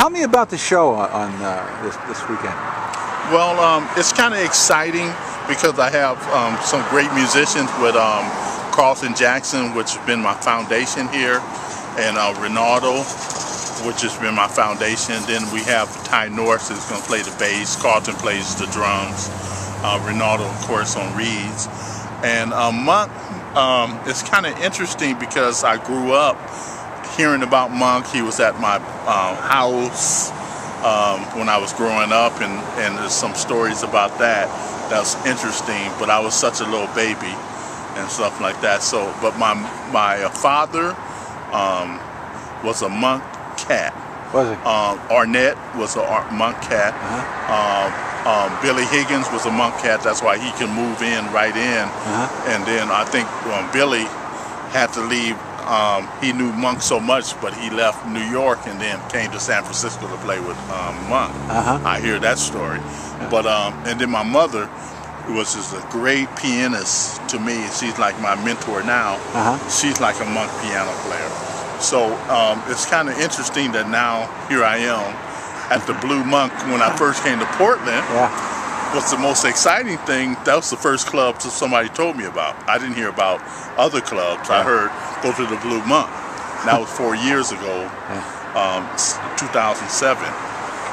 Tell me about the show on this weekend. Well, it's kind of exciting because I have some great musicians with Carlton Jackson, which has been my foundation here, and Ronaldo, which has been my foundation. Then we have Ty Norris, who's going to play the bass. Carlton plays the drums. Ronaldo, of course, on reeds. And Monk, it's kind of interesting because I grew up hearing about Monk. He was at my house when I was growing up, and there's some stories about that. That's interesting, but I was such a little baby and stuff like that. So, but my father was a Monk cat. Was he? Ornette was a Monk cat. Billy Higgins was a Monk cat. That's why he can move in right in. And then I think Billy had to leave. He knew Monk so much, but he left New York and then came to San Francisco to play with Monk. I hear that story. But and then my mother was just a great pianist to me. She's like my mentor now. She's like a Monk piano player. So it's kind of interesting that now here I am at the Blue Monk. When I first came to Portland, what's the most exciting thing, that was the first club somebody told me about. I didn't hear about other clubs. I heard, go to the Blue Monk. That was 4 years ago, 2007.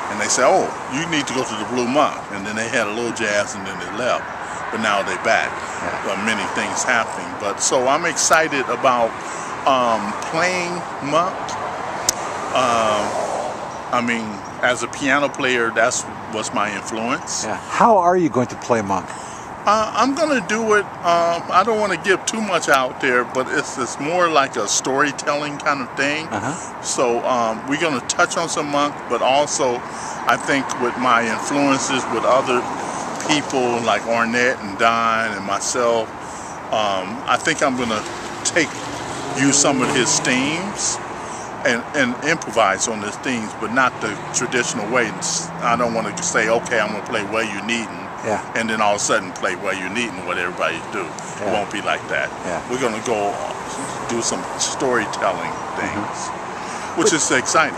And they said, oh, you need to go to the Blue Monk. And then they had a little jazz and then they left. But now they're back. Many things happening. But so I'm excited about playing Monk. I mean, as a piano player, that's was my influence. How are you going to play Monk? I'm going to do it. I don't want to give too much out there, but it's more like a storytelling kind of thing. So we're going to touch on some Monk, but also I think with my influences with other people like Ornette and Don and myself, I think I'm going to use some of his themes and improvise on his themes, but not the traditional way. I don't want to say, okay, I'm going to play Well You Needin', and then all of a sudden play Well You Needin' what everybody do. It won't be like that. We're going to go do some storytelling things, which is exciting.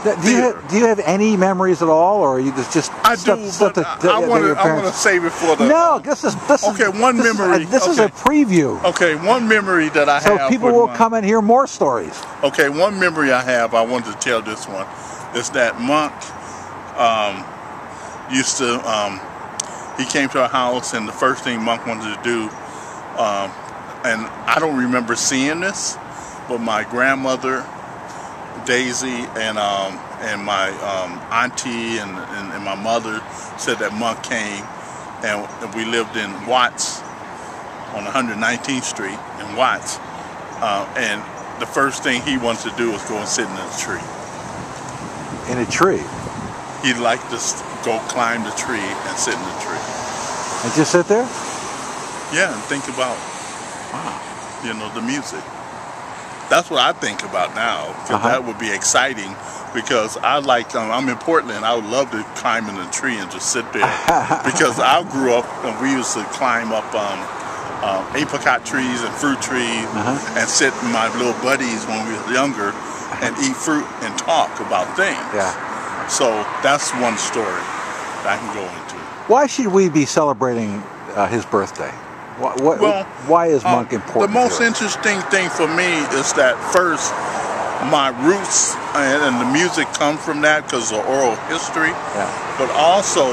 Do you have any memories at all, or are you just I do, but I want to save it for the... No, this is okay, one memory. This is a preview. Okay, one memory that I have. So people will come and hear more stories. Okay, one memory I have, I wanted to tell this one, is that Monk used to, he came to our house, and the first thing Monk wanted to do, and I don't remember seeing this, but my grandmother, Daisy, and my auntie and my mother said that Monk came, and we lived in Watts on 119th Street in Watts, and the first thing he wanted to do was go and sit in a tree. In a tree? He'd like to go climb the tree and sit in the tree. And just sit there? Yeah, and think about, you know, the music. That's what I think about now, because that would be exciting, because I like, I'm in Portland, I would love to climb in a tree and just sit there, because I grew up and we used to climb up apricot trees and fruit trees and sit with my little buddies when we were younger and eat fruit and talk about things. So that's one story that I can go into. Why should we be celebrating his birthday? Why is Monk important? The most interesting thing for me is that first, my roots and the music come from that because of oral history. But also,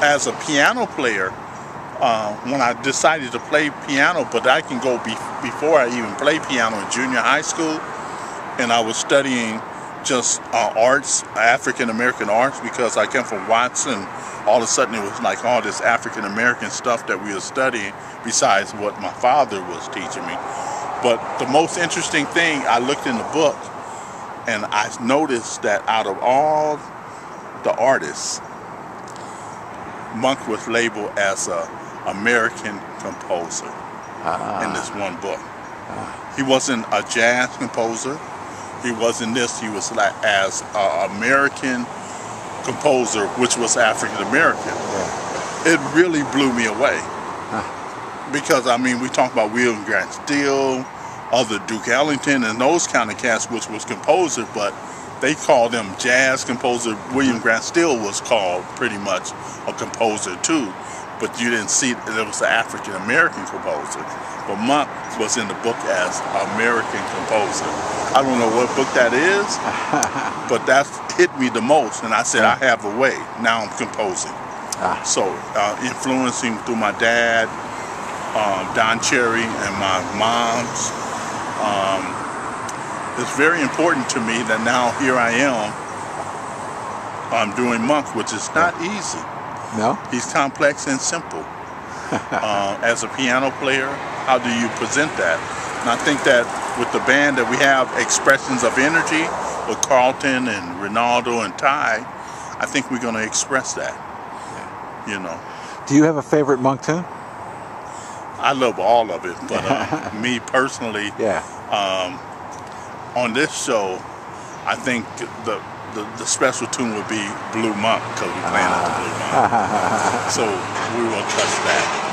as a piano player, when I decided to play piano, but I can go before I even played piano in junior high school, and I was studying just arts, African American arts, because I came from Watts, and all of a sudden it was like all this African American stuff that we were studying besides what my father was teaching me. But the most interesting thing, I looked in the book and I noticed that out of all the artists, Monk was labeled as an American composer in this one book. He wasn't a jazz composer. He wasn't this. He was like as an American composer, which was African American. It really blew me away. Because, I mean, we talk about William Grant Still, other Duke Ellington, and those kind of cats, which was composer, but they called him jazz composer. William Grant Still was called pretty much a composer too, but you didn't see there was an African American composer. But Monk was in the book as American composer. I don't know what book that is, but that hit me the most, and I said, I have a way. Now I'm composing. So influencing through my dad, Don Cherry, and my mom's. It's very important to me that now here I am, I'm doing Monk, which is not easy. No? He's complex and simple. As a piano player, how do you present that? And I think that with the band that we have, Expressions of Energy, with Carlton and Ronaldo and Ty, I think we're going to express that. Yeah. You know. Do you have a favorite Monk tune? I love all of it, but me personally, on this show, I think the special tune would be Blue Monk, because we're playing at the Blue Monk. So we will touch that.